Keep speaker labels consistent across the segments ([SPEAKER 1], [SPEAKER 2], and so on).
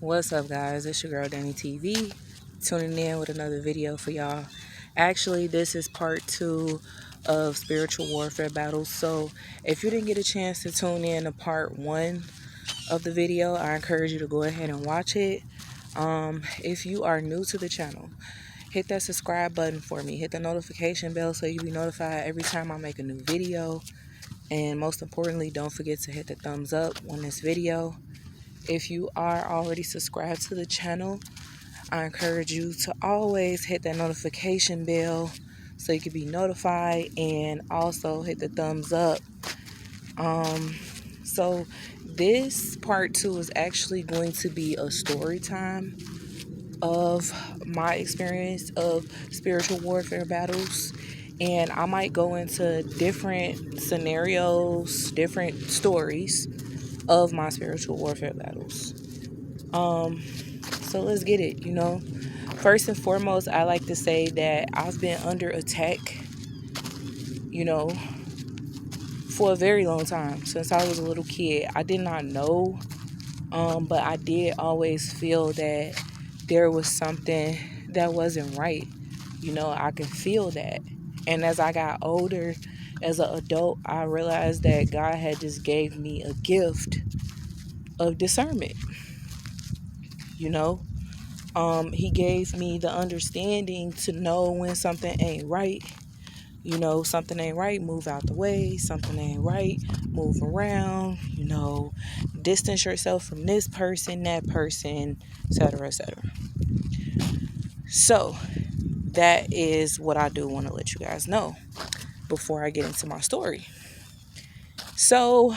[SPEAKER 1] What's up, guys? It's your girl Danny TV, tuning in with another video for y'all. Actually, this is part 2 of spiritual warfare battles. So if you didn't get a chance to tune in to part 1 of the video, I encourage you to go ahead and watch it. If you are new to the channel, hit that subscribe button for me. Hit the notification bell so you'll be notified every time I make a new video. And most importantly, don't forget to hit the thumbs up on this video. If you are already subscribed to the channel, I encourage you to always hit that notification bell so you can be notified, and also hit the thumbs up. So this part 2 is actually going to be a story time of my experience of spiritual warfare battles, and I might go into different scenarios, different stories of my spiritual warfare battles. So let's get it. First and foremost, I like to say that I've been under attack, you know, for a very long time, since I was a little kid. I did not know, but I did always feel that there was something that wasn't right. I could feel that. And as I got older, as an adult, I realized that God had just gave me a gift of discernment. He gave me the understanding to know when something ain't right. Something ain't right, move out the way. Something ain't right, move around. Distance yourself from this person, that person, etc., etc. So that is what I do want to let you guys know before I get into my story. So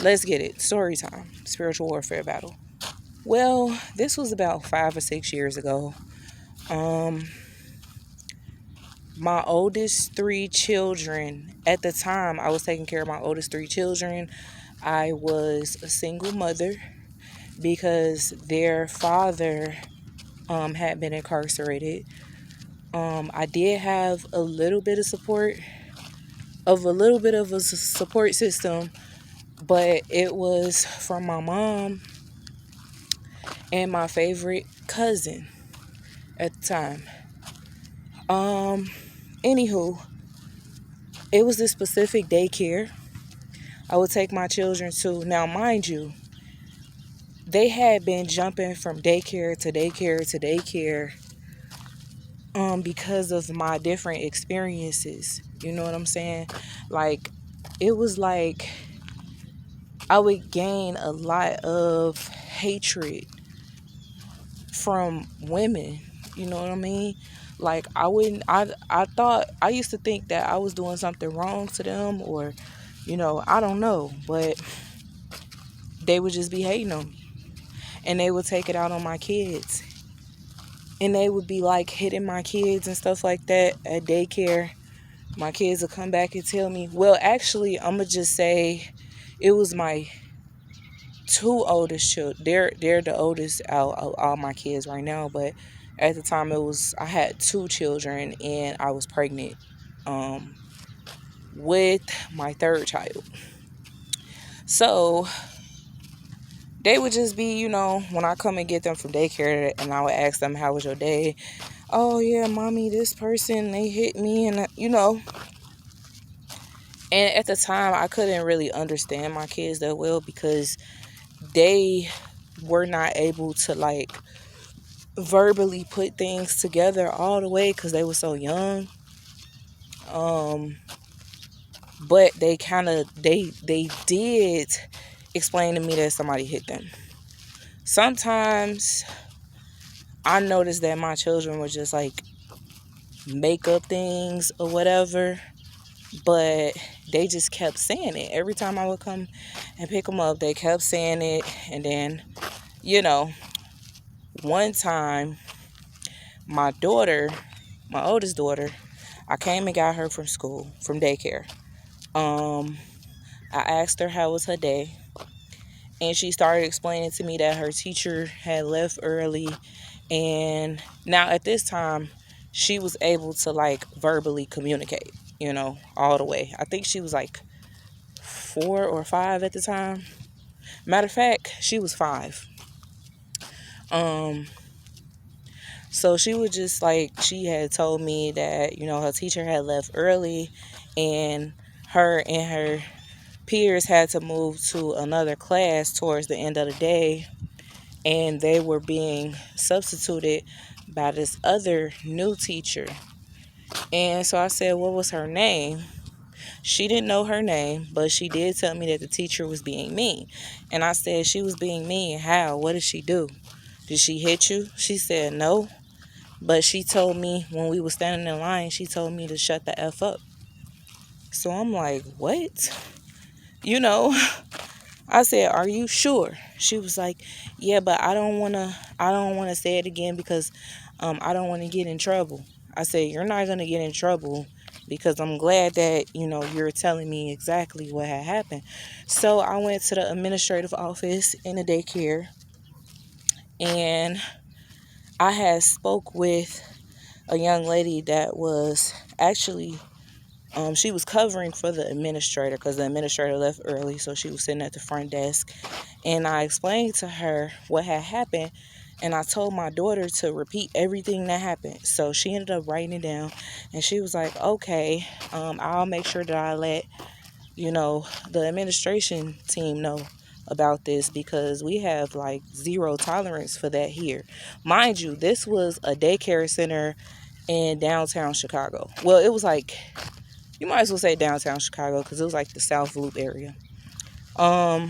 [SPEAKER 1] let's get it. Story time. Spiritual warfare battle. Well, this was about 5 or 6 years ago. My oldest 3 children, at the time I was taking care of my oldest 3 children. I was a single mother because their father had been incarcerated. I did have a little bit of support, of a support system, but it was from my mom and my favorite cousin at the time. Anywho, it was this specific daycare I would take my children to. Now, mind you, they had been jumping from daycare to daycare to daycare because of my different experiences. You know what I'm saying? Like, it was like I would gain a lot of hatred from women. You know what I mean? Like, I used to think that I was doing something wrong to them, or, I don't know, but they would just be hating on me, and they would take it out on my kids, and they would be like hitting my kids and stuff like that at daycare. My kids would come back and tell me, well, actually, I'm gonna just say it was my 2 oldest children. They're the oldest out of all my kids right now, but at the time I had 2 children, and I was pregnant with my 3rd child. So they would just be, when I come and get them from daycare, and I would ask them, how was your day? Oh yeah, mommy, this person, they hit me, and and at the time I couldn't really understand my kids that well, because they were not able to like verbally put things together all the way, because they were so young. But they did explain to me that somebody hit them. Sometimes I noticed that my children would just like make up things or whatever, but they just kept saying it. Every time I would come and pick them up, they kept saying it. And then, one time, my oldest daughter, I came and got her from school, from daycare. I asked her how was her day, and she started explaining to me that her teacher had left early. And now at this time, she was able to like verbally communicate, all the way. I think she was like 4 or 5 at the time. Matter of fact, she was 5. Um, so she was just like, she had told me that, her teacher had left early, and her peers had to move to another class towards the end of the day, and they were being substituted by this other new teacher. And so I said, what was her name? She didn't know her name, but she did tell me that the teacher was being mean. And I said, she was being mean. How? What did she do? Did she hit you? She said no. But she told me when we were standing in line, she told me to shut the F up. So I'm like, what? You know, I said, are you sure? She was like, yeah, but I don't wanna say it again because I don't want to get in trouble. I said, you're not going to get in trouble because I'm glad that, you're telling me exactly what had happened. So I went to the administrative office in the daycare, and I had spoke with a young lady that was actually, she was covering for the administrator because the administrator left early. So she was sitting at the front desk, and I explained to her what had happened, and I told my daughter to repeat everything that happened. So she ended up writing it down, and she was like, okay, I'll make sure that I let, the administration team know about this because we have like zero tolerance for that here. Mind you, this was a daycare center in downtown Chicago. Well, it was like, you might as well say downtown Chicago because it was like the South Loop area. Now,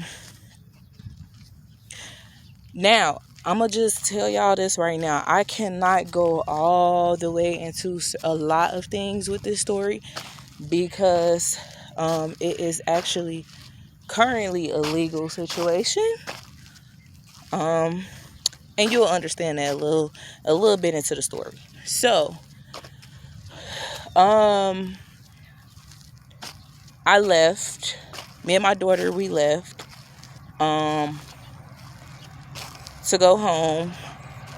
[SPEAKER 1] I'm going to just tell y'all this right now. I cannot go all the way into a lot of things with this story because it is actually currently a legal situation. And you'll understand that a little bit into the story. So, I left. Me and my daughter, we left to go home.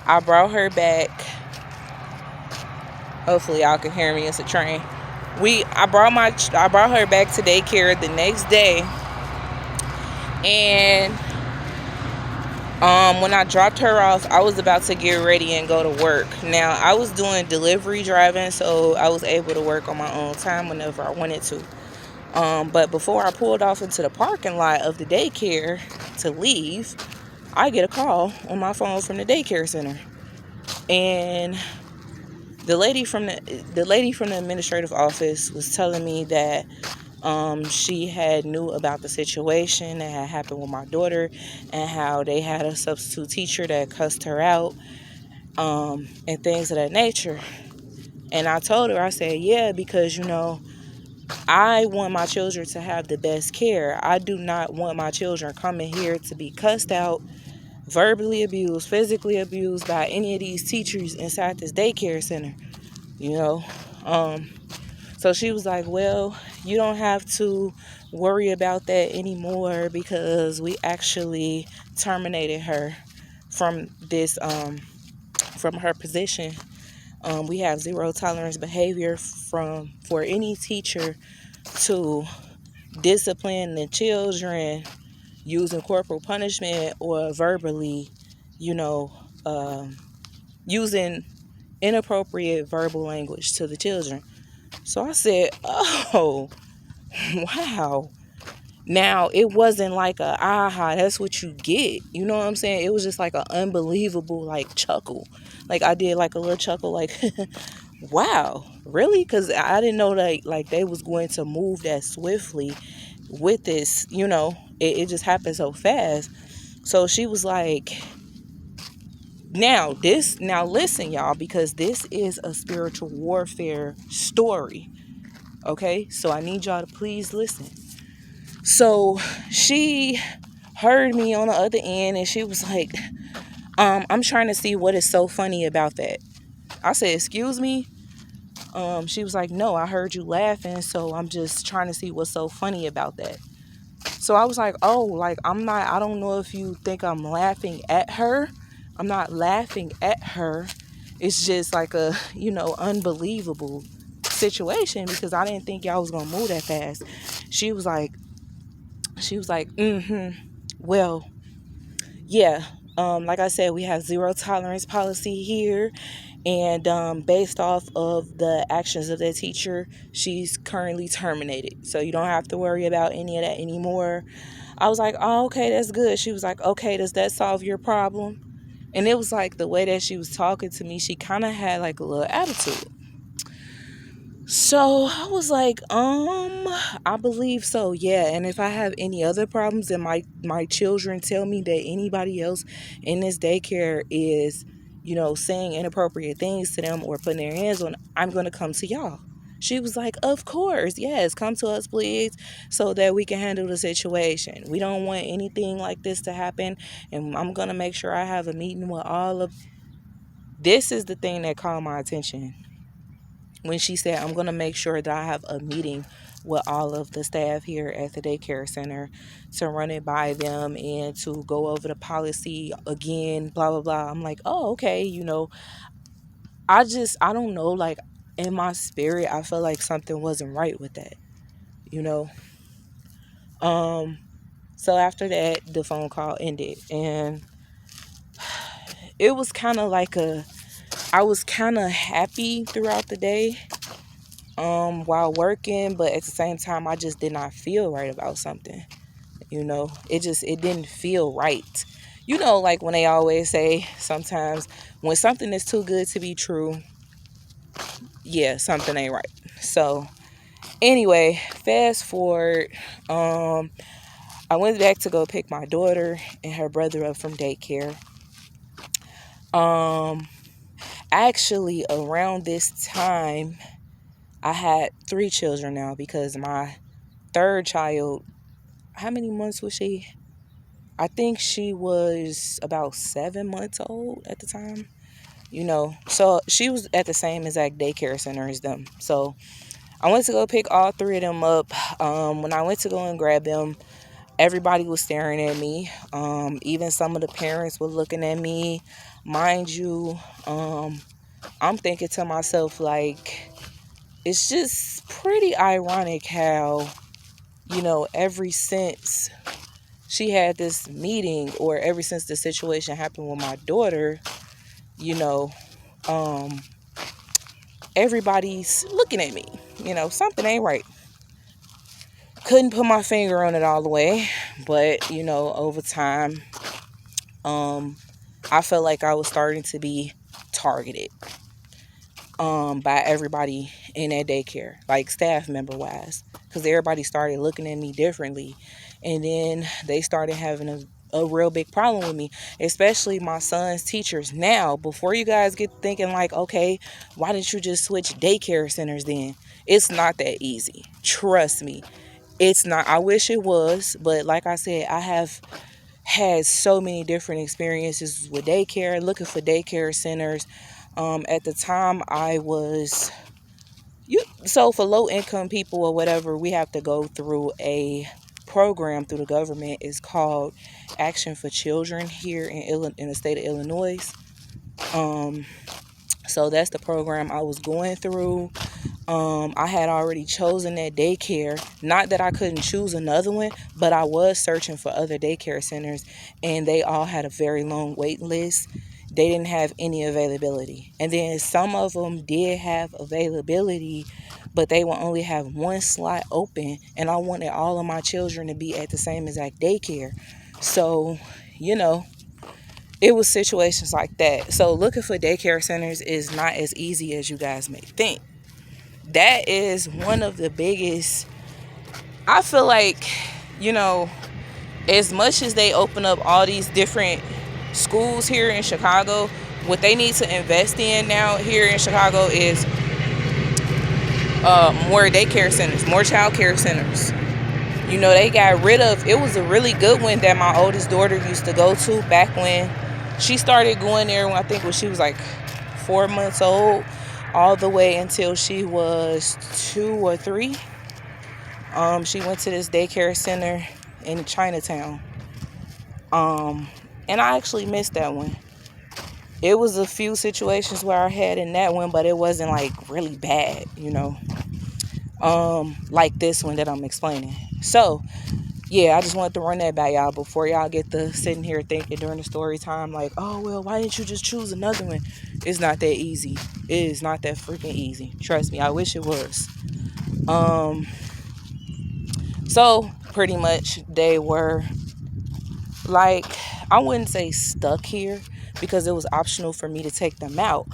[SPEAKER 1] I brought her back. Hopefully y'all can hear me. It's a train. I brought her back to daycare the next day, and when I dropped her off, I was about to get ready and go to work. Now, I was doing delivery driving, so I was able to work on my own time whenever I wanted to. But before I pulled off into the parking lot of the daycare to leave, I get a call on my phone from the daycare center, and the lady from the administrative office was telling me that she had knew about the situation that had happened with my daughter and how they had a substitute teacher that cussed her out, and things of that nature. And I told her, I said, yeah, because I want my children to have the best care. I do not want my children coming here to be cussed out, verbally abused, physically abused by any of these teachers inside this daycare center. So she was like, well, you don't have to worry about that anymore because we actually terminated her from this, from her position. We have zero tolerance behavior for any teacher to discipline the children using corporal punishment or verbally, using inappropriate verbal language to the children. So I said, oh, wow. Now, it wasn't like that's what you get. You know what I'm saying? It was just like an unbelievable, like, chuckle. Like, I did like a little chuckle, like, wow, really? Because I didn't know that, like, they was going to move that swiftly with this, it just happened so fast. So she was like, now listen, y'all, because this is a spiritual warfare story. Okay, so I need y'all to please listen. So she heard me on the other end, and she was like, I'm trying to see what is so funny about that. I said, excuse me? She was like, no, I heard you laughing, so I'm just trying to see what's so funny about that. So I was like, oh, like, I don't know if you think I'm laughing at her. I'm not laughing at her. It's just like a, unbelievable situation because I didn't think y'all was going to move that fast. She was like, mm-hmm. Well, yeah, like I said, we have zero tolerance policy here. And based off of the actions of the teacher, she's currently terminated. So you don't have to worry about any of that anymore. I was like, oh, okay, that's good. She was like, okay, does that solve your problem? And it was like the way that she was talking to me, she kind of had like a little attitude. So I was like, I believe so, yeah. And if I have any other problems and my children tell me that anybody else in this daycare is, saying inappropriate things to them or putting their hands on, I'm gonna come to y'all. She was like, of course, yes, come to us, please, so that we can handle the situation. We don't want anything like this to happen, and I'm gonna make sure I have a meeting with all of. This is the thing that caught my attention when she said, I'm going to make sure that I have a meeting with all of the staff here at the daycare center to run it by them and to go over the policy again, blah, blah, blah. I'm like, oh, okay. I don't know, like in my spirit, I felt like something wasn't right with that, you know? Um, so after that, the phone call ended, and it was kind of like I was kind of happy throughout the day while working, but at the same time I just did not feel right about something. It didn't feel right. Like when they always say sometimes when something is too good to be true, yeah, something ain't right. So anyway, fast forward, I went back to go pick my daughter and her brother up from daycare. Actually around this time I had 3 children now, because my third child, how many months was she? I think she was about 7 months old at the time. So she was at the same exact daycare center as them. So I went to go pick all 3 of them up. When I went to go and grab them, everybody was staring at me. Even some of the parents were looking at me. Mind you, I'm thinking to myself, like, it's just pretty ironic how, ever since she had this meeting, or ever since the situation happened with my daughter, you know, um, everybody's looking at me. Something ain't right. Couldn't put my finger on it all the way, but over time, I felt like I was starting to be targeted by everybody in that daycare, like staff member wise, because everybody started looking at me differently. And then they started having a real big problem with me, especially my son's teachers. Now, before you guys get thinking like, okay, why didn't you just switch daycare centers then? It's not that easy. Trust me. It's not. I wish it was, but like I said, I have had so many different experiences with daycare, looking for daycare centers. At the time, I was so for low income people or whatever, we have to go through a program through the government. It's called Action for Children here in the state of Illinois. So that's the program I was going through. I had already chosen that daycare. Not that I couldn't choose another one, but I was searching for other daycare centers, and they all had a very long wait list. They didn't have any availability. And then some of them did have availability, but they will only have one slot open, and I wanted all of my children to be at the same exact daycare. So, it was situations like that. So looking for daycare centers is not as easy as you guys may think. That is one of the biggest. I feel like, as much as they open up all these different schools here in Chicago, what they need to invest in now here in Chicago is more daycare centers, more child care centers. They got rid of, it was a really good one that my oldest daughter used to go to back when she started going there, when she was like 4 months old, all the way until she was 2 or 3. She went to this daycare center in Chinatown. And I actually missed that one. It was a few situations where I had in that one, but it wasn't like really bad, like this one that I'm explaining. So yeah, I just wanted to run that by y'all before y'all get to sitting here thinking during the story time, like, oh, well, why didn't you just choose another one? It's not that easy. It is not that freaking easy. Trust me, I wish it was. Um, so pretty much they were like, I wouldn't say stuck here because it was optional for me to take them out.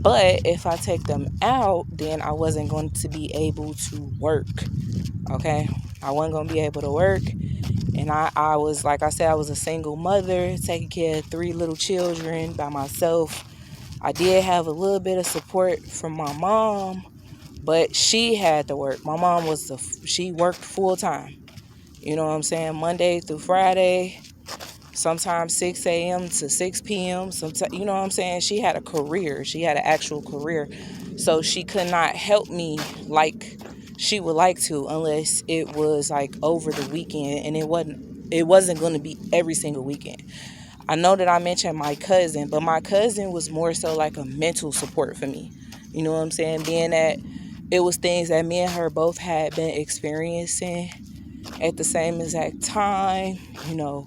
[SPEAKER 1] But if I take them out, then I wasn't going to be able to work. Okay. I wasn't going to be able to work. And I was, like I said, I was a single mother taking care of 3 little children by myself. I did have a little bit of support from my mom, but she had to work. My mom she worked full time. You know what I'm saying? Monday through Friday, sometimes 6 a.m. to 6 p.m. Sometimes, you know what I'm saying? She had a career. She had an actual career. So she could not help me like she would like to unless it was like over the weekend, and it wasn't going to be every single weekend. I know that I mentioned my cousin, but my cousin was more so like a mental support for me. You know what I'm saying? Being that it was things that me and her both had been experiencing at the same exact time, you know.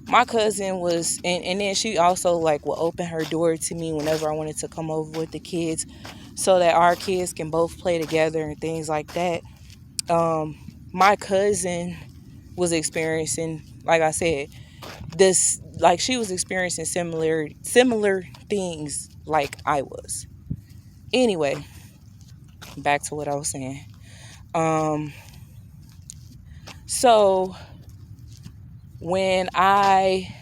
[SPEAKER 1] My cousin was, and then she also like will open her door to me whenever I wanted to come over with the kids so that our kids can both play together and things like that. um my cousin was experiencing, like I said, this, like she was experiencing similar things like I was. Anyway, back to what I was saying. um so when I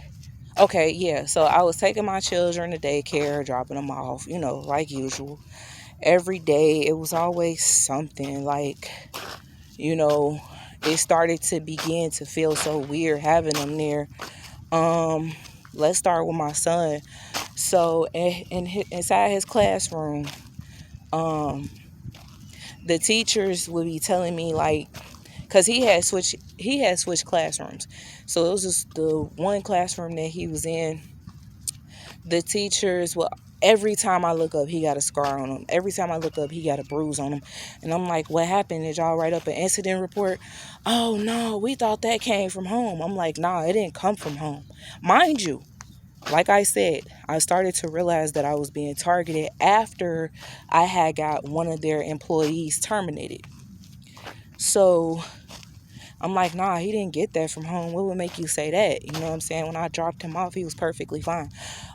[SPEAKER 1] Okay, yeah. So I was taking my children to daycare, dropping them off, like usual. Every day it was always something like, you know, it started to begin to feel so weird having them there. Um, let's start with my son. So inside his classroom, um, the teachers would be telling me like, cause he had switched classrooms. So it was just the one classroom that he was in. The teachers, well, every time I look up, he got a scar on him. Every time I look up, he got a bruise on him. And I'm like, what happened? Did y'all write up an incident report? Oh, no, we thought that came from home. I'm like, nah, it didn't come from home. Mind you, like I said, I started to realize that I was being targeted after I had got one of their employees terminated. So I'm like, nah, he didn't get that from home. What would make you say that? You know what I'm saying? When I dropped him off, he was perfectly fine.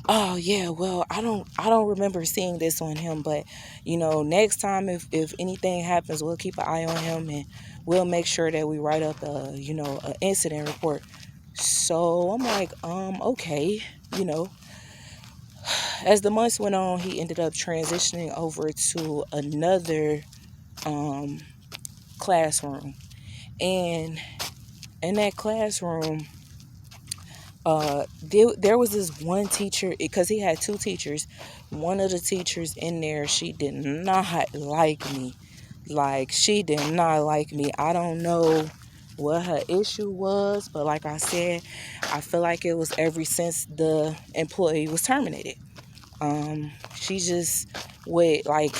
[SPEAKER 1] Oh yeah, well, I don't remember seeing this on him, but next time if anything happens, we'll keep an eye on him and we'll make sure that we write up an incident report. So I'm like, okay, you know. As the months went on, he ended up transitioning over to another um classroom. And in that classroom, there was this one teacher, because he had 2 teachers. One of the teachers in there, she did not like me. Like, she did not like me. I don't know what her issue was, but like I said, I feel like it was ever since the employee was terminated. She just would like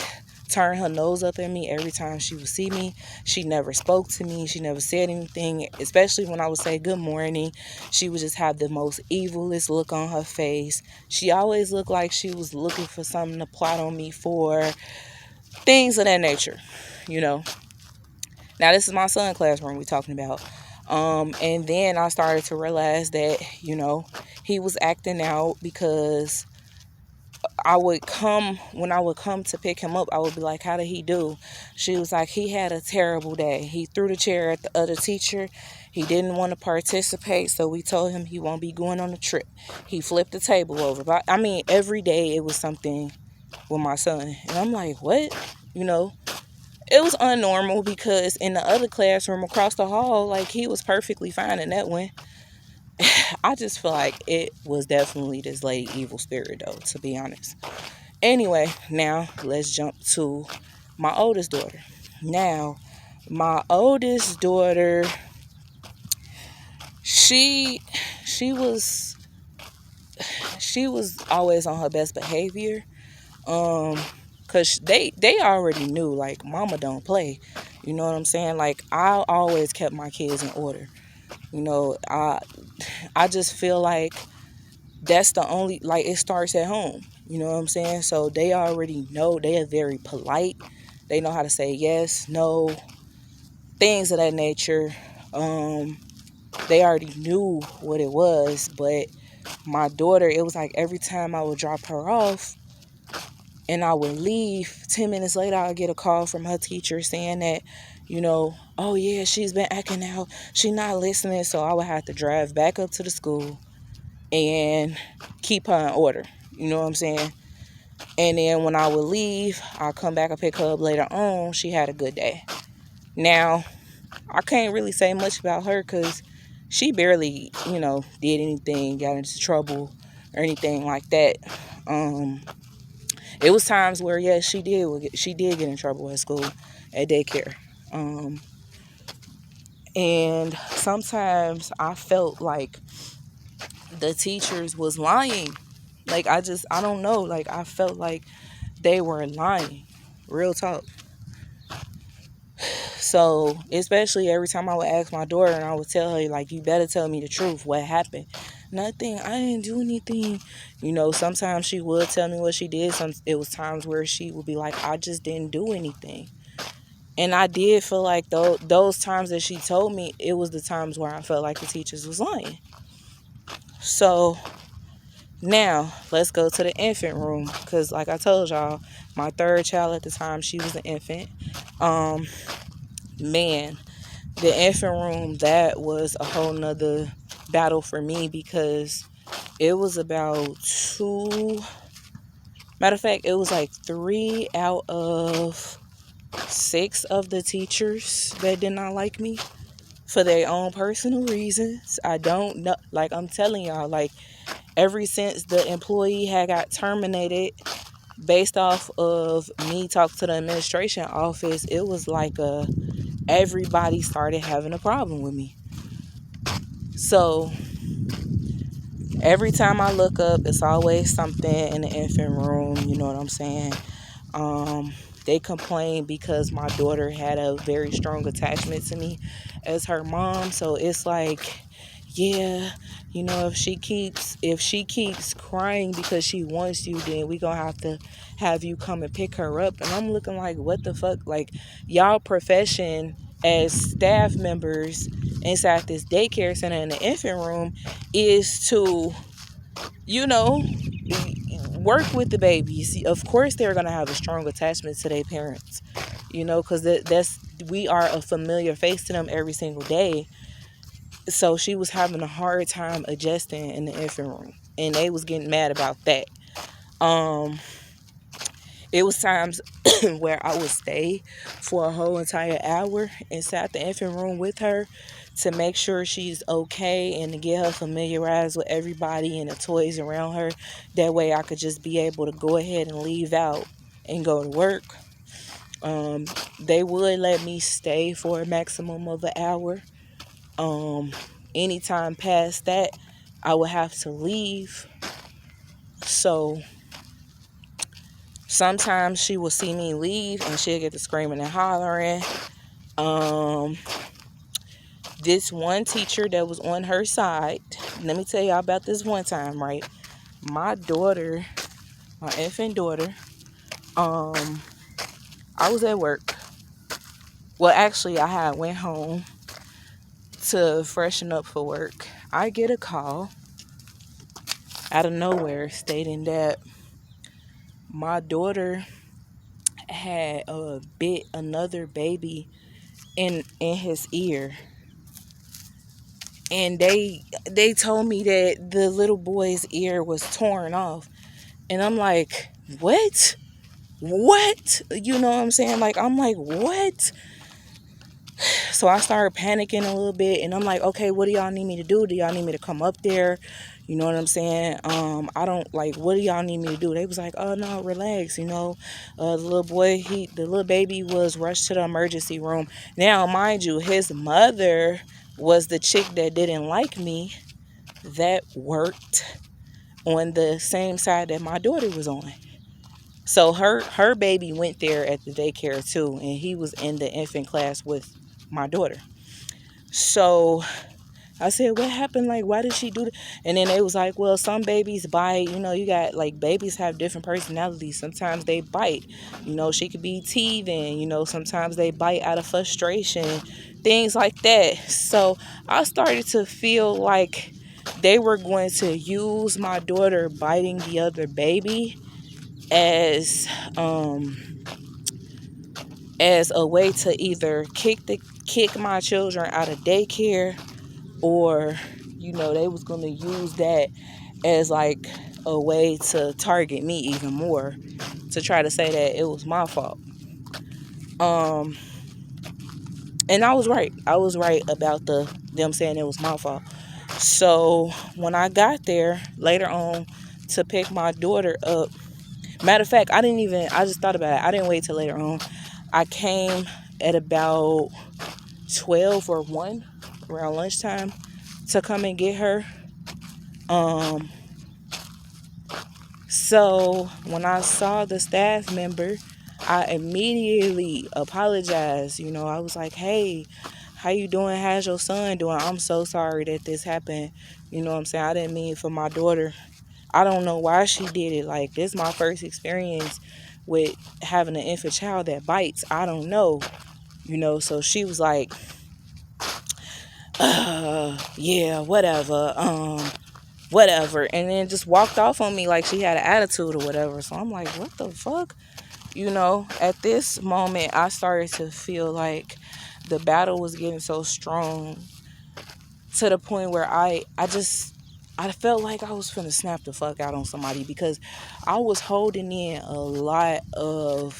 [SPEAKER 1] turn her nose up at me every time she would see me. She never spoke to me. She never said anything, especially when I would say good morning. She would just have the most evilest look on her face. She always looked like she was looking for something to plot on me for, things of that nature, you know. Now, this is my son classroom we're talking about. And then I started to realize that, he was acting out because when I would come to pick him up, I would be like, how did he do? She was like, he had a terrible day. He threw the chair at the other teacher. He didn't want to participate, so we told him he won't be going on the trip. He flipped the table over. But I mean, every day it was something with my son. And I'm like, what? You know, it was unnormal because in the other classroom across the hall, like, he was perfectly fine in that one. I just feel like it was definitely this lady evil spirit, though, to be honest. Anyway, now let's jump to my oldest daughter. Now, my oldest daughter, she she was she was always on her best behavior. Cause they already knew, like, mama don't play. You know what I'm saying? Like, I always kept my kids in order. You know, I just feel like that's the only, like, it starts at home. You know what I'm saying? So they already know. They are very polite. They know how to say yes, no, things of that nature. They already knew what it was, but my daughter, it was like every time I would drop her off and I would leave, 10 minutes later, I would get a call from her teacher saying that, oh yeah, she's been acting out. She's not listening. So I would have to drive back up to the school and keep her in order. You know what I'm saying? And then when I would leave, I'll come back and pick her up later on. She had a good day. Now, I can't really say much about her because she barely, did anything, got into trouble or anything like that. It was times where, yes, she did get in trouble at school, at daycare. And sometimes I felt like the teachers was lying. Like, I don't know. Like, I felt like they were lying. Real talk. So, especially every time I would ask my daughter and I would tell her, like, you better tell me the truth. What happened? Nothing. I didn't do anything. Sometimes she would tell me what she did. It was times where she would be like, I just didn't do anything. And I did feel like those times that she told me, it was the times where I felt like the teachers was lying. So, now, let's go to the infant room. Because, like I told y'all, my third child at the time, she was an infant. Man, the infant room, that was a whole nother battle for me because it was about matter of fact, it was like 3 out of 6 of the teachers that did not like me for their own personal reasons. I don't know. Like, I'm telling y'all, like, ever since the employee had got terminated based off of me talking to the administration office, it was like everybody started having a problem with me. So every time I look up, it's always something in the infant room. You know what I'm saying? They complained because my daughter had a very strong attachment to me as her mom. So it's like, yeah, if she keeps crying because she wants you, then we gonna have you come and pick her up. And I'm looking like, what the fuck? Like, y'all profession as staff members inside this daycare center in the infant room is to, you know, work with the babies. Of course, they're gonna have a strong attachment to their parents, because we are a familiar face to them every single day. So she was having a hard time adjusting in the infant room, and they was getting mad about that. It was times where I would stay for a whole entire hour inside the infant room with her to make sure she's okay and to get her familiarized with everybody and the toys around her. That way I could just be able to go ahead and leave out and go to work. They would let me stay for a maximum of an hour. Anytime past that, I would have to leave. So sometimes she will see me leave and she'll get to screaming and hollering. This one teacher that was on her side, let me tell y'all about this one time, right? My daughter, my infant daughter, I was at work. Well, actually, I had went home to freshen up for work. I get a call out of nowhere stating that my daughter had bit another baby in his ear, and they told me that the little boy's ear was torn off. And I'm like, what you know what I'm saying? Like, I'm like, what? So I started panicking a little bit, and I'm like, okay, what do y'all need me to do? Do y'all need me to come up there? You know what I'm saying? I don't, like, what do y'all need me to do? They was like, oh no, relax. The little baby was rushed to the emergency room. Now, mind you, his mother was the chick that didn't like me, that worked on the same side that my daughter was on. So her baby went there at the daycare too, and he was in the infant class with my daughter. So I said, what happened? Like, why did she do that? And then they was like, well, some babies bite. You know, you got, like, babies have different personalities. Sometimes they bite. You know, she could be teething. You know, sometimes they bite out of frustration. Things like that. So I started to feel like they were going to use my daughter biting the other baby as as a way to either kick my children out of daycare, or you know, they was going to use that as like a way to target me even more, to try to say that it was my fault. um and I was right about them saying it was my fault. So when I got there later on to pick my daughter up, matter of fact, I just thought about it, I didn't wait till later on. I came at about 12 or 1 around lunchtime to come and get her. Um, so when I saw the staff member, I immediately apologized. You know, I was like, "Hey, how you doing? How's your son doing? I'm so sorry that this happened. You know what I'm saying? I didn't mean it for my daughter. I don't know why she did it. Like, this is my first experience with having an infant child that bites. I don't know. You know." So she was like, yeah, whatever, and then just walked off on me like she had an attitude or whatever. So I'm like, what the fuck? You know, at this moment I started to feel like the battle was getting so strong, to the point where I felt like I was finna snap the fuck out on somebody, because I was holding in a lot of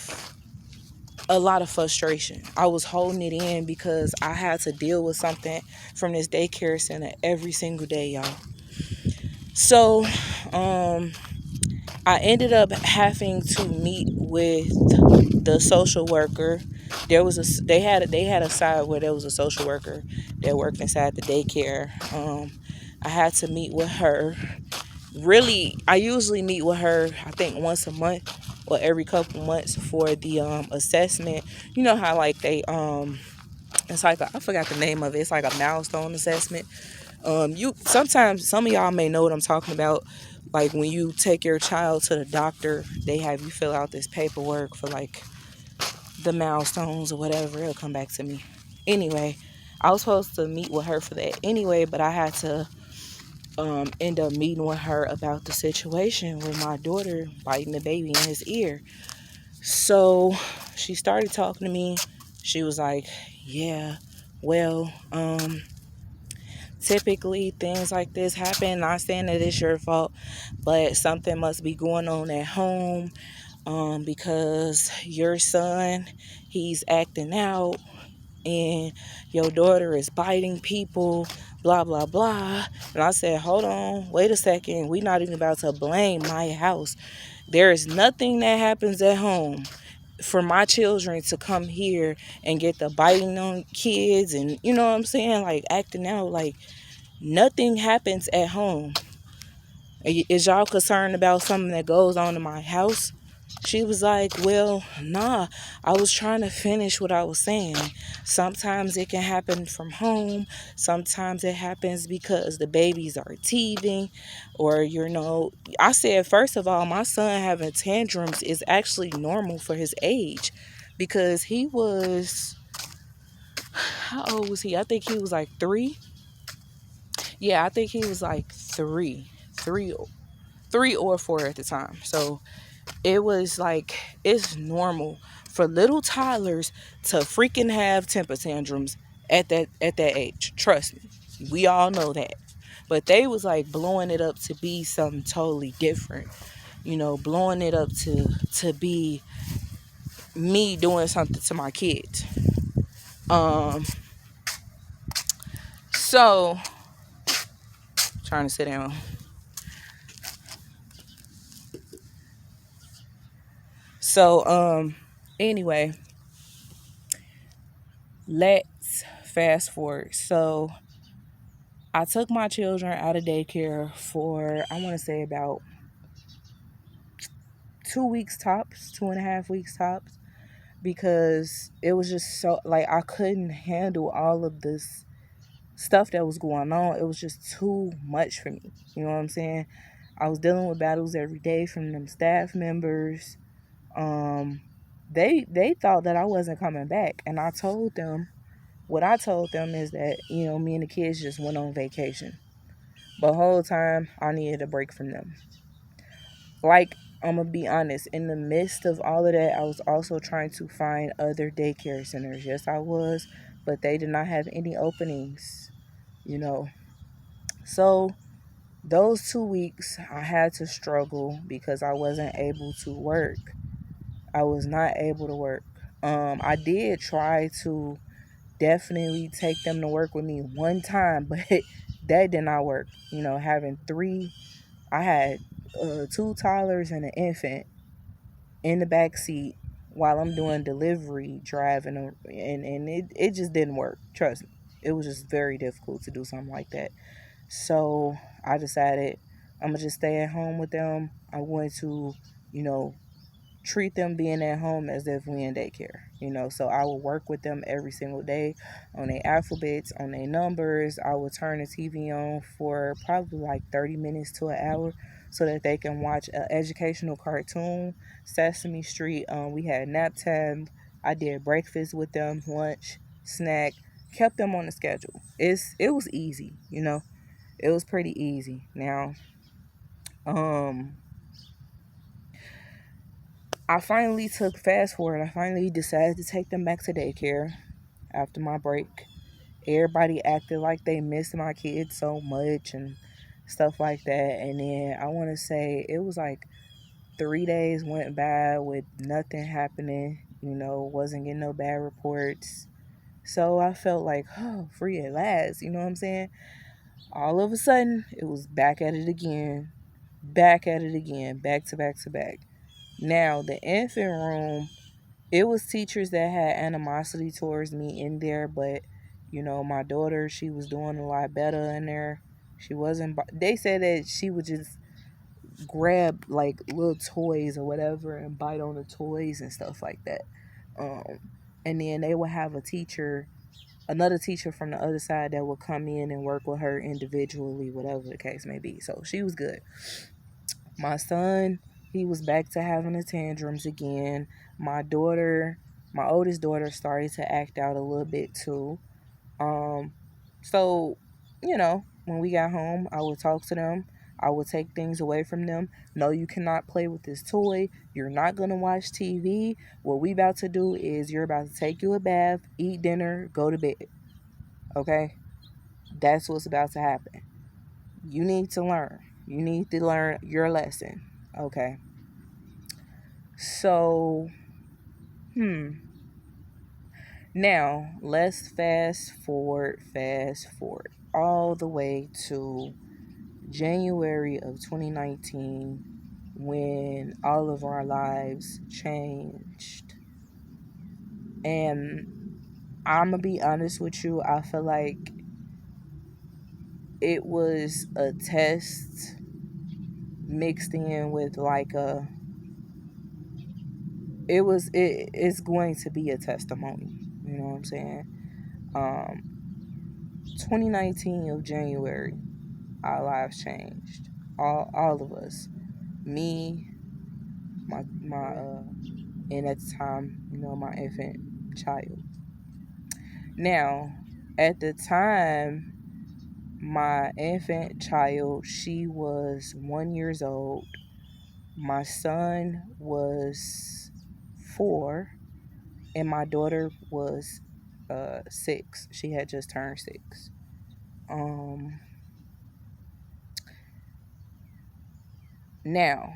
[SPEAKER 1] frustration. I was holding it in because I had to deal with something from this daycare center every single day, y'all. So, I ended up having to meet with the social worker. They had a side where there was a social worker that worked inside the daycare. I had to meet with her. Really, I usually meet with her, I think, once a month or every couple months for the assessment. You know how, like, they it's like I forgot the name of it. It's like a milestone assessment. You sometimes, some of y'all may know what I'm talking about. Like, when you take your child to the doctor, they have you fill out this paperwork for, like, the milestones or whatever. It'll come back to me. Anyway, I was supposed to meet with her for that anyway, but I had to end up meeting with her about the situation with my daughter biting the baby in his ear. So she started talking to me. She was like, yeah, well, typically things like this happen. Not saying that it's your fault, but something must be going on at home, because your son, he's acting out, and your daughter is biting people, blah blah blah. And I said, hold on, wait a second, we're not even about to blame my house. There is nothing that happens at home for my children to come here and get the biting on kids, and you know what I'm saying, like, acting out. Like, nothing happens at home. Is y'all concerned about something that goes on in my house? She was like, well, nah, I was trying to finish what I was saying. Sometimes it can happen from home. Sometimes it happens because the babies are teething, or, you know, I said, first of all, my son having tantrums is actually normal for his age, because he was, how old was he? I think he was like 3. Yeah, I think he was like 3, 3 or 4 at the time. So it was like, it's normal for little toddlers to freaking have temper tantrums at that age. Trust me, we all know that. But they was like blowing it up to be something totally different. You know, blowing it up to be me doing something to my kids. Um, so trying to sit down. So anyway, let's fast forward. So I took my children out of daycare for, I want to say, about 2 weeks tops, 2.5 weeks tops, because it was just so, like, I couldn't handle all of this stuff that was going on, it was just too much for me. You know what I'm saying? I was dealing with battles every day from them staff members. Um, they thought that I wasn't coming back, and I told them what I told them is that me and the kids just went on vacation. But the whole time I needed a break from them. Like, I'm gonna be honest, in the midst of all of that, I was also trying to find other daycare centers. Yes, I was, but they did not have any openings. You know, so those 2 weeks I had to struggle because I wasn't able to work. I was not able to work. I did try to definitely take them to work with me one time, but that did not work. Having three, I had two toddlers and an infant in the back seat while I'm doing delivery, driving, and it just didn't work. Trust me, it was just very difficult to do something like that. So I decided I'm gonna just stay at home with them. I'm going to, you know, treat them being at home as if we in daycare. So I will work with them every single day on their alphabets, on their numbers. I will turn the TV on for probably like 30 minutes to an hour so that they can watch an educational cartoon, Sesame Street. We had nap time. I did breakfast with them, lunch, snack, kept them on the schedule. It was easy. It was pretty easy. Now, um, I finally took fast forward. I finally decided to take them back to daycare after my break. Everybody acted like they missed my kids so much and stuff like that. And then I want to say it was like 3 days went by with nothing happening. Wasn't getting no bad reports. So I felt like, oh, free at last. You know what I'm saying? All of a sudden, it was back at it again. Back at it again. Back to back to back. Now, the infant room, it was teachers that had animosity towards me in there, but my daughter, she was doing a lot better in there. She wasn't, they said that she would just grab like little toys or whatever and bite on the toys and stuff like that. Um, and then they would have another teacher from the other side that would come in and work with her individually, whatever the case may be. So she was good. My son, he was back to having the tantrums again. My daughter, my oldest daughter, started to act out a little bit too. Um, so, when we got home, I would talk to them. I would take things away from them. No, you cannot play with this toy. You're not going to watch TV. What we about to do is you're about to take you a bath, eat dinner, go to bed. Okay? That's what's about to happen. You need to learn. You need to learn your lesson. Okay? So, now let's fast forward all the way to January of 2019 when all of our lives changed. And I'm going to be honest with you, I feel like it was a test mixed in with like it's going to be a testimony. You know what I'm saying? Um 2019 of January, our lives changed. All of us. Me, my and at the time, my infant child. Now, at the time, my infant child, she was 1 years old. My son was 4, and my daughter was 6. She had just turned 6. Um, Now,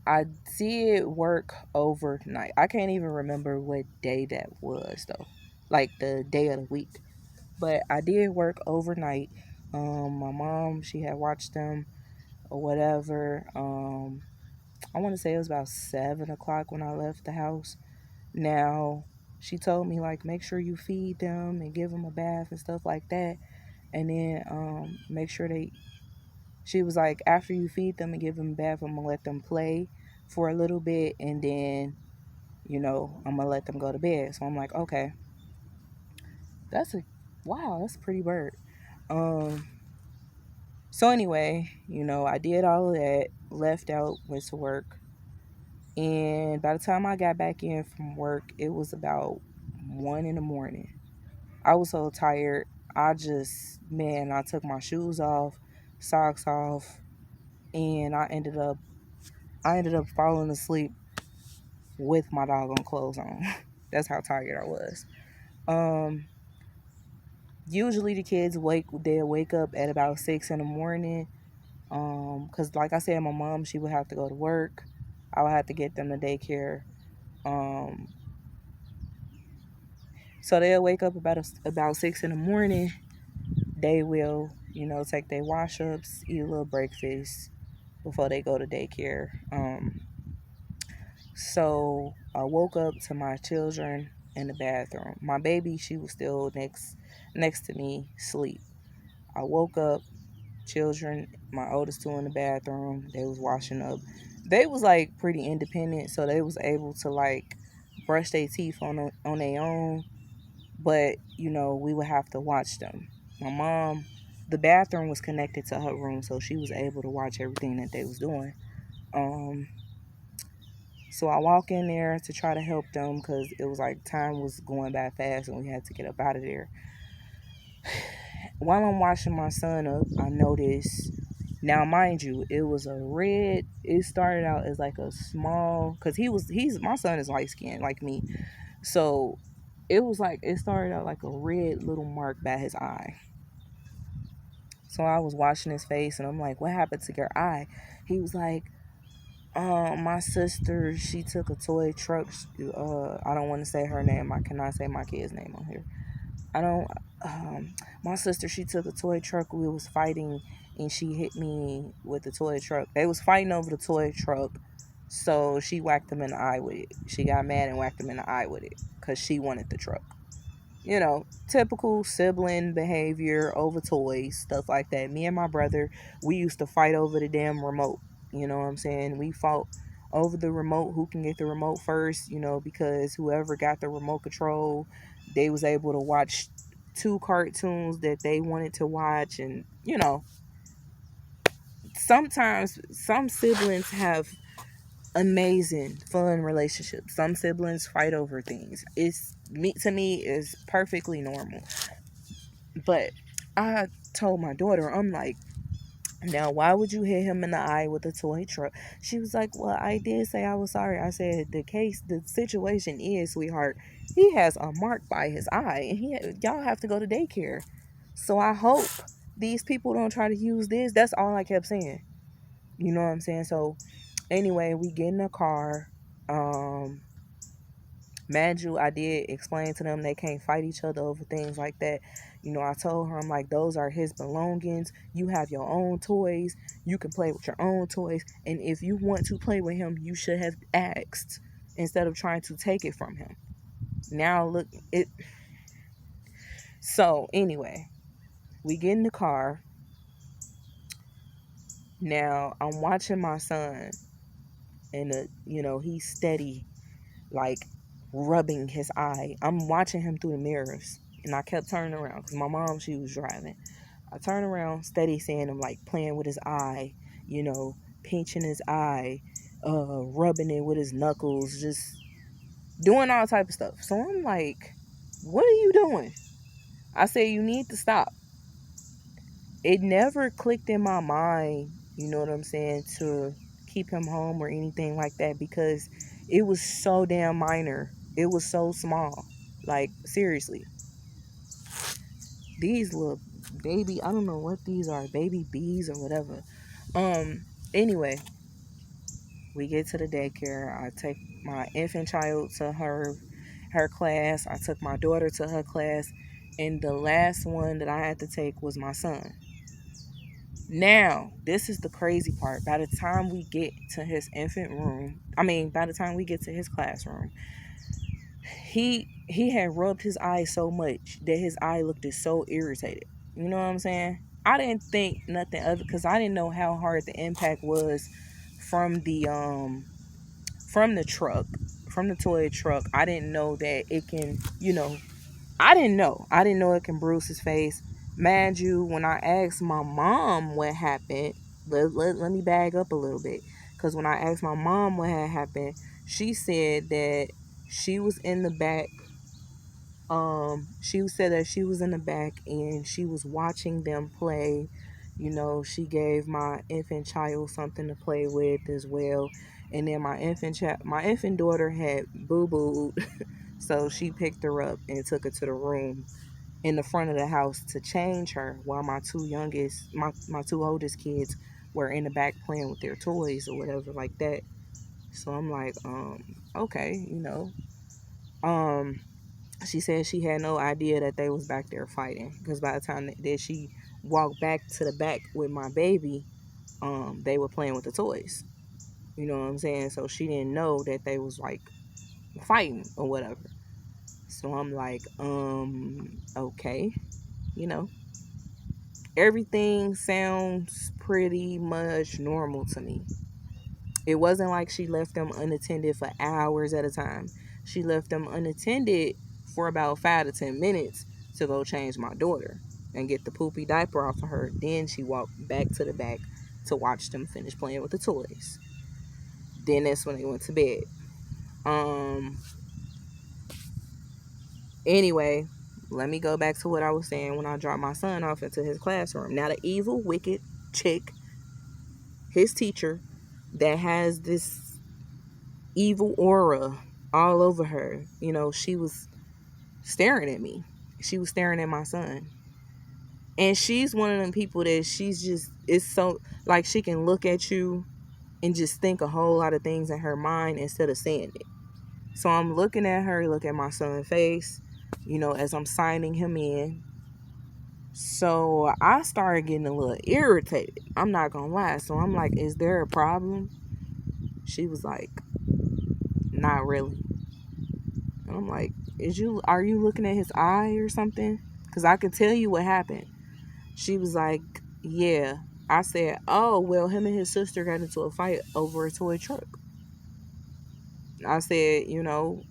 [SPEAKER 1] I did work overnight. I can't even remember what day that was though, like the day of the week. But I did work overnight. My mom, she had watched them or whatever. I want to say it was about 7 o'clock when I left the house. Now, she told me like make sure you feed them and give them a bath and stuff like that, and then make sure they. She was like, after you feed them and give them a bath, I'm gonna let them play for a little bit, and then I'm gonna let them go to bed. So I'm like, okay, that's a wow, that's a pretty bird. Um, so anyway, I did all of that, left out, went to work. And by the time I got back in from work, it was about 1 in the morning. I was so tired. I took my shoes off, socks off, and I ended up falling asleep with my doggone clothes on. That's how tired I was. Um, Usually the kids they'll wake up at about 6 in the morning. Cause like I said, my mom, she would have to go to work. I would have to get them to daycare. Um, so they'll wake up about 6 in the morning. They will, take their wash ups, eat a little breakfast before they go to daycare. So I woke up to my children in the bathroom. My baby, she was still next to me, sleep. I woke up, children, my oldest two in the bathroom. They was washing up. They was like pretty independent, so they was able to like brush their teeth on their own. But we would have to watch them. My mom, the bathroom was connected to her room, so she was able to watch everything that they was doing. Um, So I walk in there to try to help them because it was like time was going by fast and we had to get up out of there. While I'm washing my son up, I noticed. Now, mind you, it was a red. It started out as like a small, cause he's my son is light skinned like me, so it started out like a red little mark by his eye. So I was washing his face and I'm like, "What happened to your eye?" He was like, my sister, she took a toy truck. I don't want to say her name. I cannot say my kid's name on here. I don't. My sister, she took a toy truck. We was fighting, and she hit me with the toy truck. They was fighting over the toy truck, so she whacked him in the eye with it. She got mad and whacked him in the eye with it because she wanted the truck. Typical sibling behavior over toys, stuff like that. Me and my brother, we used to fight over the damn remote. You know what I'm saying? We fought over the remote, who can get the remote first, because whoever got the remote control, they was able to watch two cartoons that they wanted to watch. And, sometimes some siblings have amazing fun relationships. Some siblings fight over things. To me is perfectly normal. But I told my daughter, I'm like, now why would you hit him in the eye with a toy truck? She was like, well, I did say I was sorry. I said the situation is, sweetheart, he has a mark by his eye, and y'all have to go to daycare. So I hope these people don't try to use this. That's all I kept saying. You know what I'm saying? So anyway, we get in the car. Um, Mind you, I did explain to them they can't fight each other over things like that. I told her, I'm like, those are his belongings. You have your own toys. You can play with your own toys. And if you want to play with him, you should have asked instead of trying to take it from him. Now, look, it. So, anyway, we get in the car. Now, I'm watching my son, and, he's steady, like rubbing his eye. I'm watching him through the mirrors. And I kept turning around because my mom, she was driving. I turned around, steady seeing him like playing with his eye, pinching his eye, rubbing it with his knuckles, just doing all type of stuff. So I'm like, what are you doing? I said, you need to stop. It never clicked in my mind, you know what I'm saying, to keep him home or anything like that because it was so damn minor. It was so small. Like, seriously. These little baby, I don't know what these are, baby bees or whatever. Anyway, we get to the daycare. I take my infant child to her class. I took my daughter to her class. And the last one that I had to take was my son. Now, this is the crazy part. By the time we get to his by the time we get to his classroom, he had rubbed his eye so much that his eye looked so irritated. You know what I'm saying? I didn't think nothing of it because I didn't know how hard the impact was from the truck, from the toy truck. I didn't know that it can, I didn't know. I didn't know it can bruise his face. Mind you, when I asked my mom what happened, let me bag up a little bit. Because when I asked my mom what had happened, she said that she was in the back. She said that she was in the back and she was watching them play. You know, she gave my infant child something to play with as well. And then my infant daughter had boo booed, so she picked her up and took her to the room in the front of the house to change her while my two oldest kids were in the back playing with their toys or whatever like that. So I'm like, okay, you know. Um she said she had no idea that they was back there fighting because by the time that she walked back to the back with my baby, they were playing with the toys. You know what I'm saying? So she didn't know that they was like fighting or whatever. So I'm like, okay, you know, everything sounds pretty much normal to me. It wasn't like she left them unattended for hours at a time. She left them unattended for about 5 to 10 minutes to go change my daughter and get the poopy diaper off of her. Then she walked back to the back to watch them finish playing with the toys. Then that's when they went to bed. Um. Anyway, let me go back to what I was saying when I dropped my son off into his classroom. Now the evil, wicked chick, his teacher, that has this evil aura all over her. You know, she was staring at me. She was staring at my son. And she's one of them people that she's just, it's so, like, she can look at you and just think a whole lot of things in her mind instead of saying it. So I'm looking at her, look at my son's face, you know, as I'm signing him in. So I started getting a little irritated. I'm not going to lie. So I'm like, is there a problem? She was like, not really. And I'm like, are you looking at his eye or something? Because I could tell you what happened. She was like, yeah. I said, oh, well, him and his sister got into a fight over a toy truck. I said, you know,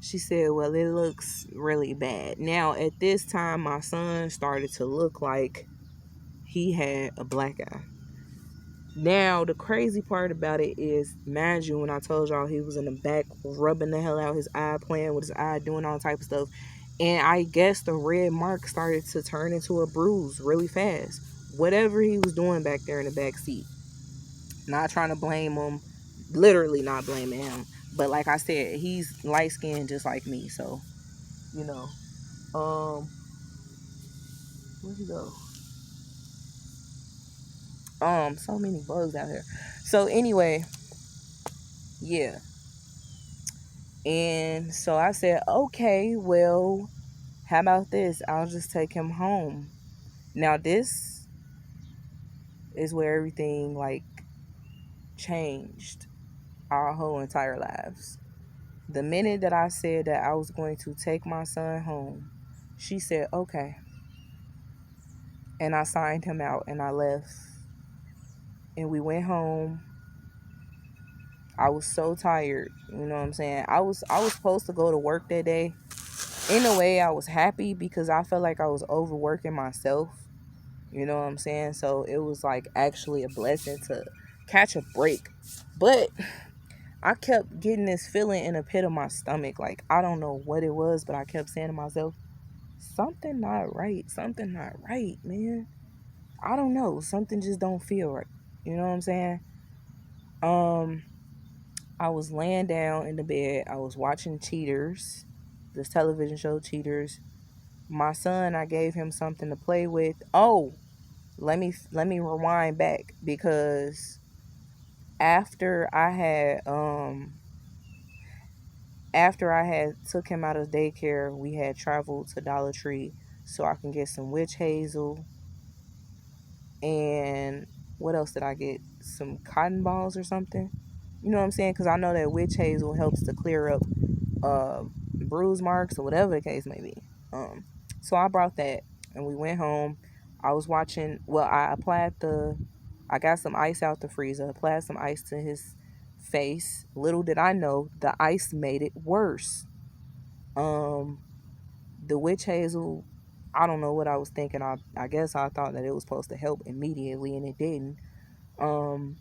[SPEAKER 1] she said, well, it looks really bad. Now, at this time, my son started to look like he had a black eye. Now, the crazy part about it is, mind you, when I told y'all he was in the back rubbing the hell out his eye, playing with his eye, doing all type of stuff. And I guess the red mark started to turn into a bruise really fast. Whatever he was doing back there in the back seat. Not trying to blame him. Literally not blaming him. But like I said, he's light skinned just like me. So, you know. Where'd he go? So many bugs out here. So anyway, yeah. And so I said, okay, well, how about this? I'll just take him home. Now, this is where everything like changed our whole entire lives. The minute that I said that I was going to take my son home, she said, okay. And I signed him out and I left. And we went home. I was so tired. You know what I'm saying? I was supposed to go to work that day. In a way, I was happy because I felt like I was overworking myself. You know what I'm saying? So it was like actually a blessing to catch a break. But I kept getting this feeling in the pit of my stomach. Like, I don't know what it was, but I kept saying to myself, something not right. Something not right, man. I don't know. Something just don't feel right. You know what I'm saying? Um, I was laying down in the bed. I was watching Cheaters, this television show Cheaters. My son, I gave him something to play with. Oh, let me rewind back because after I had took him out of daycare, we had traveled to Dollar Tree so I can get some witch hazel and what else did I get? Some cotton balls or something. You know what I'm saying? Because I know that witch hazel helps to clear up bruise marks or whatever the case may be. Um, so I brought that and we went home. I was watching. Well, I got some ice out the freezer. Applied some ice to his face. Little did I know, the ice made it worse. Um, the witch hazel, I don't know what I was thinking. I guess I thought that it was supposed to help immediately, and it didn't. Um,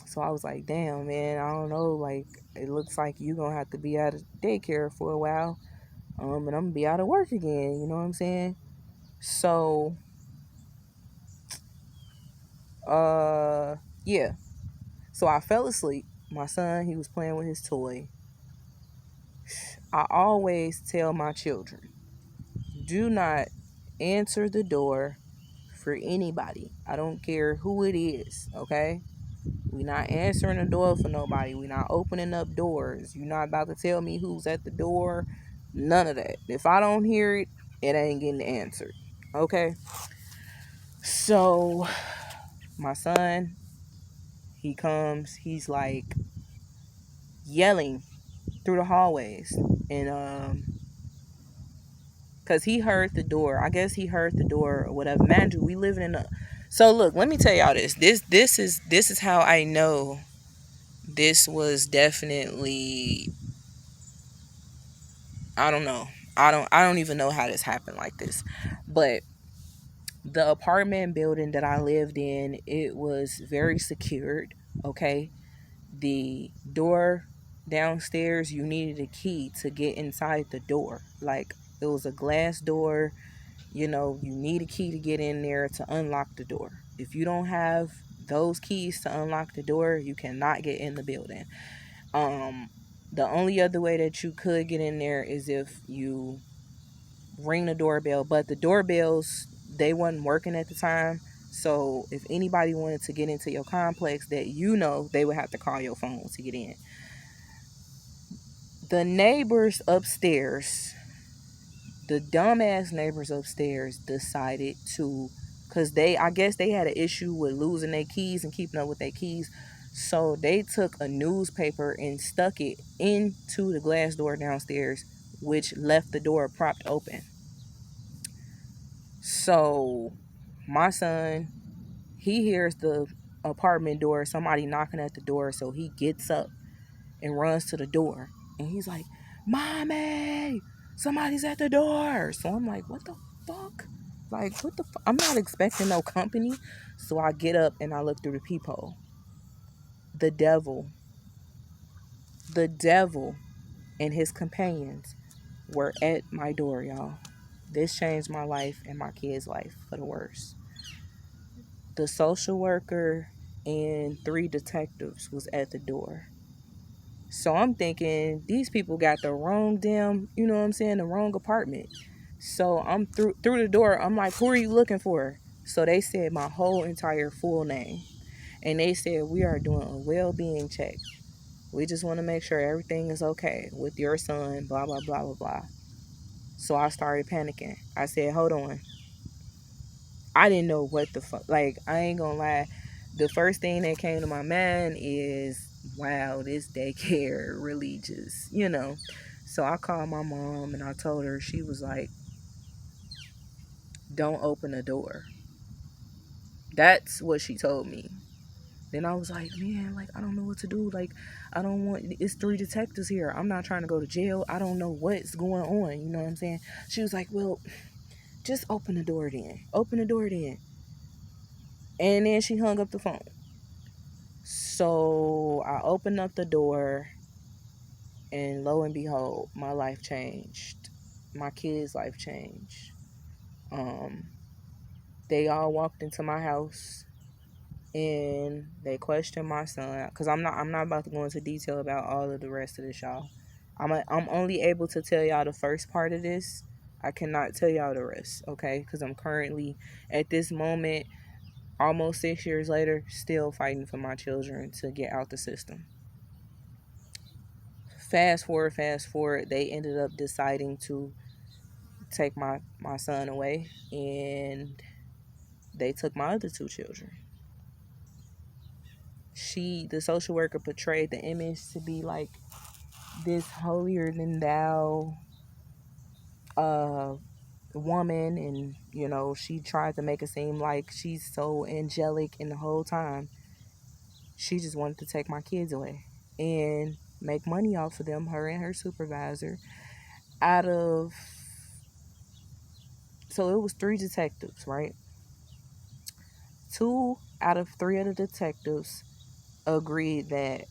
[SPEAKER 1] so I was like, damn, man, I don't know. Like, it looks like you gonna have to be out of daycare for a while. And I'm gonna be out of work again. You know what I'm saying? So, uh, yeah. So I fell asleep. My son, he was playing with his toy. I always tell my children, do not answer the door for anybody. I don't care who it is, okay? We not answering the door for nobody. We not opening up doors. You're not about to tell me who's at the door. None of that. If I don't hear it, it ain't getting answered. Okay? So my son, he comes, he's like yelling through the hallways. And cause he heard the door. I guess he heard the door or whatever. Mind you, we living in a so look, let me tell y'all this. This is how I know this was definitely I don't know. I don't even know how this happened like this. But the apartment building that I lived in, it was very secured, okay? The door downstairs, you needed a key to get inside the door. Like it was a glass door, you need a key to get in there to unlock the door. If you don't have those keys to unlock the door, you cannot get in the building. Um the only other way that you could get in there is if you ring the doorbell, but the doorbells, they wasn't working at the time. So if anybody wanted to get into your complex, that they would have to call your phone to get in. The neighbors upstairs, the dumbass neighbors upstairs decided to, because I guess they had an issue with losing their keys and keeping up with their keys. So they took a newspaper and stuck it into the glass door downstairs, which left the door propped open. So my son, he hears the apartment door, somebody knocking at the door. So he gets up and runs to the door. And he's like, Mommy, somebody's at the door. So I'm like, what the fuck? Like, what the fuck? I'm not expecting no company. So I get up and I look through the peephole. The devil, the devil and his companions were at my door, y'all. This changed my life and my kid's life for the worse. The social worker and 3 detectives was at the door. So I'm thinking these people got the wrong damn, you know what I'm saying, the wrong apartment. So I'm through the door. I'm like, who are you looking for? So they said my whole entire full name. And they said, we are doing a well-being check. We just want to make sure everything is okay with your son, blah, blah, blah, blah, blah. So I started panicking. I said, hold on. I didn't know what the fuck. Like, I ain't gonna lie. The first thing that came to my mind is, wow, this daycare really just. So I called my mom and I told her, she was like, don't open the door. That's what she told me. Then I was like, man, like, I don't know what to do. Like, I don't want, it's 3 detectives here. I'm not trying to go to jail. I don't know what's going on. You know what I'm saying? She was like, well, just open the door then. Open the door then. And then she hung up the phone. So I opened up the door, and lo and behold, my life changed. My kids' life changed. Um, they all walked into my house and they questioned my son, because I'm not about to go into detail about all of the rest of this, y'all. I'm only able to tell y'all the first part of this. I cannot tell y'all the rest, okay? Because I'm currently at this moment, almost 6 years later, still fighting for my children to get out the system. Fast forward, they ended up deciding to take my son away, and they took my other 2 children. The social worker, portrayed the image to be like this holier than thou uh woman, and she tried to make it seem like she's so angelic, and the whole time she just wanted to take my kids away and make money off of them, her and her supervisor, out of so it was three detectives, right? Two out of three of the detectives agreed that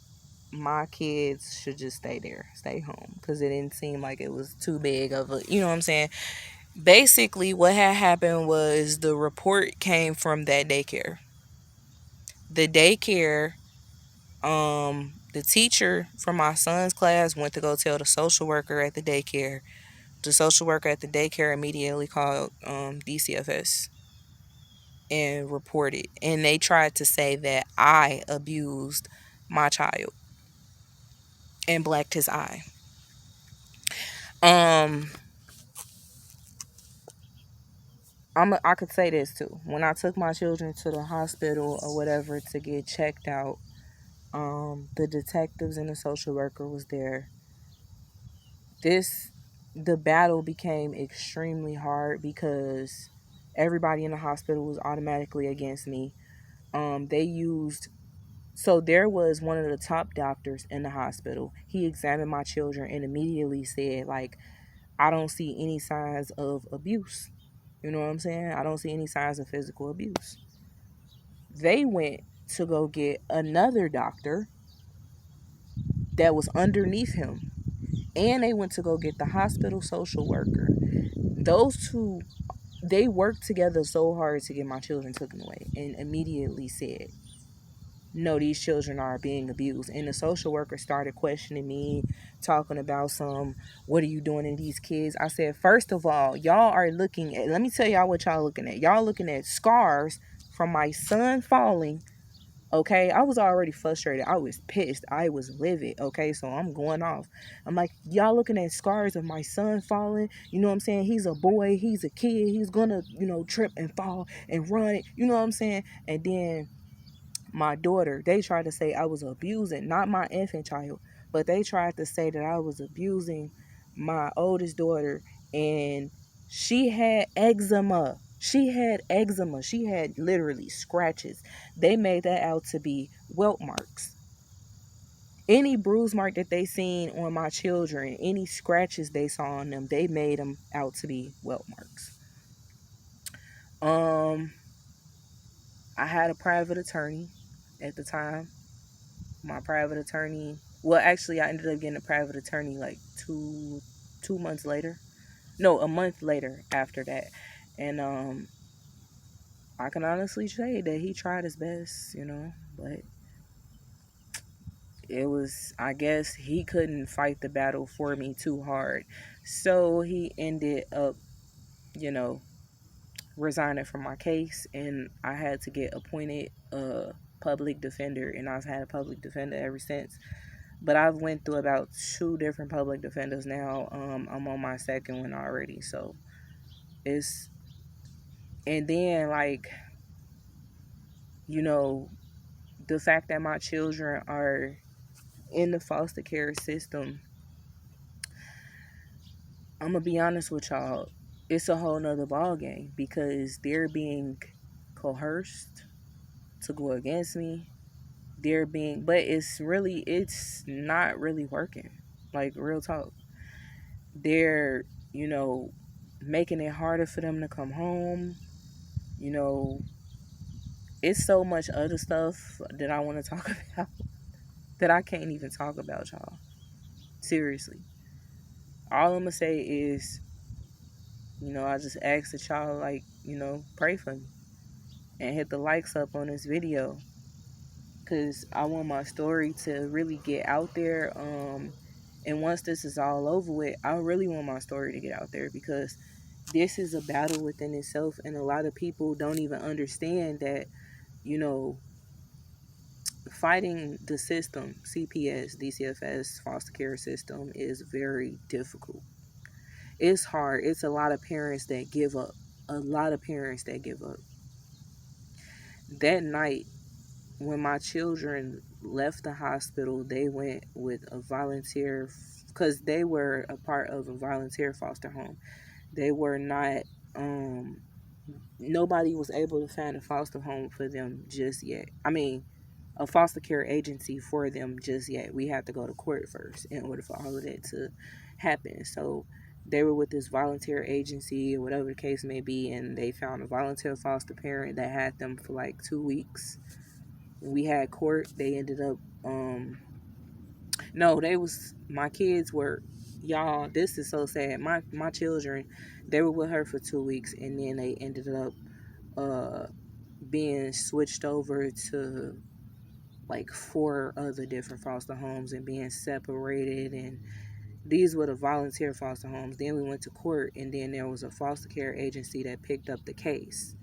[SPEAKER 1] my kids should just stay there, stay home, because it didn't seem like it was too big of a, you know what I'm saying? Basically, what had happened was the report came from that daycare. The daycare, the teacher from my son's class went to go tell the social worker at the daycare. The social worker at the daycare immediately called DCFS and reported. And they tried to say that I abused my child and blacked his eye. Um, I could say this too. When I took my children to the hospital or whatever to get checked out, the detectives and the social worker was there. This the battle became extremely hard because everybody in the hospital was automatically against me. They used So there was one of the top doctors in the hospital. He examined my children and immediately said, like, I don't see any signs of abuse. You know what I'm saying? I don't see any signs of physical abuse. They went to go get another doctor that was underneath him. And they went to go get the hospital social worker. Those two, they worked together so hard to get my children taken away and immediately said, no, these children are being abused. And the social worker started questioning me, talking about what are you doing to these kids? I said, first of all, y'all are looking at, let me tell y'all what y'all looking at. Y'all looking at scars from my son falling. Okay, I was already frustrated. I was pissed. I was livid. Okay, so I'm going off. I'm like, y'all looking at scars of my son falling. You know what I'm saying? He's a boy. He's a kid. He's gonna, trip and fall and run. You know what I'm saying? And then my daughter, they tried to say I was abusing, not my infant child, but they tried to say that I was abusing my oldest daughter, and she had eczema. She had eczema. She had literally scratches. They made that out to be welt marks. Any bruise mark that they seen on my children, any scratches they saw on them, they made them out to be welt marks. Um, I had a private attorney at the time. My private attorney, well, actually I ended up getting a private attorney like two months later. No, a month later after that. And I can honestly say that he tried his best, but it was, I guess he couldn't fight the battle for me too hard. So he ended up, you know, resigning from my case, and I had to get appointed a public defender, and I've had a public defender ever since. But I've went through about two different public defenders now. I'm on my second one already. So it's, and then like, you know, the fact that my children are in the foster care system, I'm gonna be honest with y'all, it's a whole nother ball game because they're being coerced to go against me. But it's not really working. Like, real talk. They're, you know, making it harder for them to come home. You know, it's so much other stuff that I want to talk about that I can't even talk about, y'all. Seriously. All I'm going to say is, I just ask that y'all, like, pray for me and hit the likes up on this video because I want my story to really get out there. And once this is all over with, I really want my story to get out there because this is a battle within itself, and a lot of people don't even understand that, you know, fighting the system, CPS, DCFS, foster care system, is very difficult. It's hard. It's a lot of parents that give up. A lot of parents that give up. That night, when my children left the hospital, they went with a volunteer because they were a part of a volunteer foster home. They were not, nobody was able to find a foster home for them just yet. I mean, a foster care agency for them just yet. We had to go to court first in order for all of that to happen. So they were with this volunteer agency or whatever the case may be, and they found a volunteer foster parent that had them for like 2 weeks. We had court. They ended up no, they was my kids were y'all, this is so sad. My children, they were with her for 2 weeks, and then they ended up uh being switched over to like four other different foster homes and being separated, and these were the volunteer foster homes. Then we went to court, and then there was a foster care agency that picked up the case,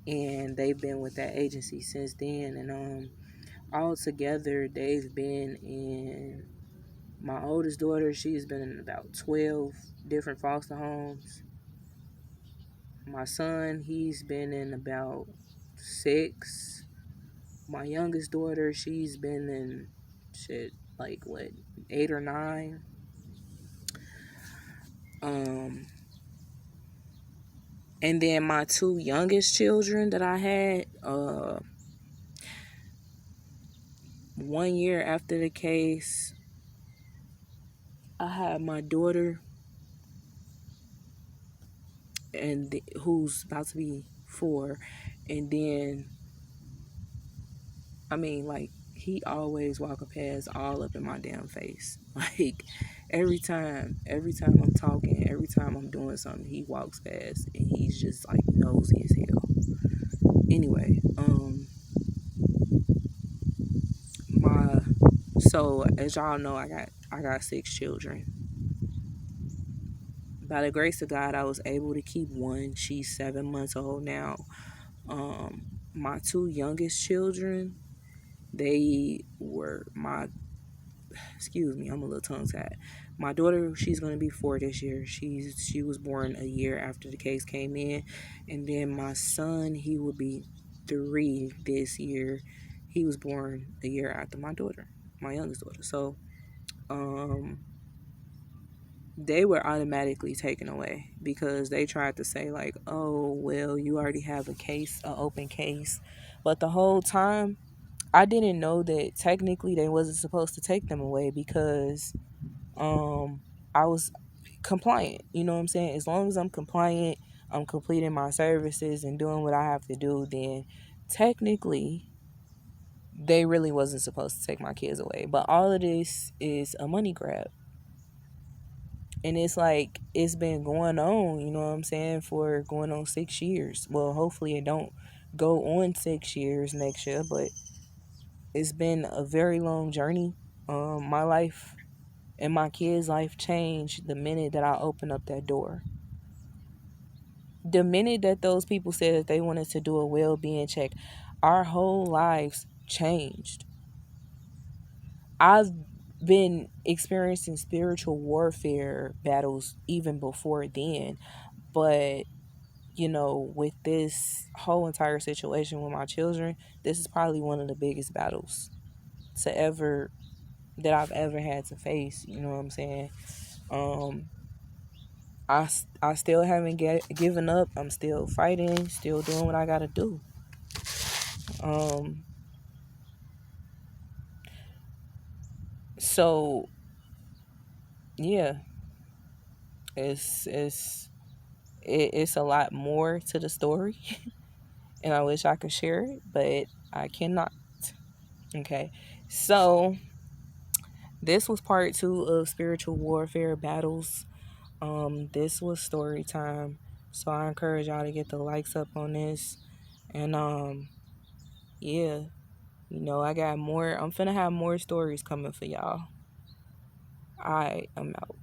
[SPEAKER 1] and they've been with that agency since then. And altogether they've been in, my oldest daughter, she's been in about 12 different foster homes. My son, he's been in about six. My youngest daughter, she's been in shit like what, eight or nine. Um, and then my two youngest children that I had, 1 year after the case, I had my daughter, who's about to be 4, and then I mean, like, he always walking past all up in my damn face. Like, every time I'm talking, every time I'm doing something, he walks past and he's just like nosy as hell. Anyway, my so as y'all know, I got 6 children. By the grace of God, I was able to keep one. She's 7 months old now. My two youngest children, they were my, excuse me, I'm a little tongue tied. My daughter, she's gonna be 4 this year. She was born a year after the case came in, and then my son, he will be 3 this year. He was born a year after my daughter, my youngest daughter. So, um, they were automatically taken away because they tried to say like, oh well, you already have a case, an open case, but the whole time I didn't know that technically they wasn't supposed to take them away because um I was compliant. You know what I'm saying? As long as I'm compliant, I'm completing my services and doing what I have to do, then technically they really wasn't supposed to take my kids away. But all of this is a money grab. And it's like it's been going on, you know what I'm saying, for going on 6 years. Well, hopefully it don't go on 6 years next year, but it's been a very long journey. My life and my kids' life changed the minute that I opened up that door. The minute that those people said that they wanted to do a well-being check, our whole lives changed. I've been experiencing spiritual warfare battles even before then, but with this whole entire situation with my children, this is probably one of the biggest battles to ever that I've ever had to face. You know what I'm saying? Um, I still haven't given up. I'm still fighting, still doing what I gotta do. Um, so yeah, it's a lot more to the story, and I wish I could share it, but I cannot. Okay, so this was part 2 of spiritual warfare battles. This was story time, so I encourage y'all to get the likes up on this, and yeah, I got more. I'm finna have more stories coming for y'all. I'm out.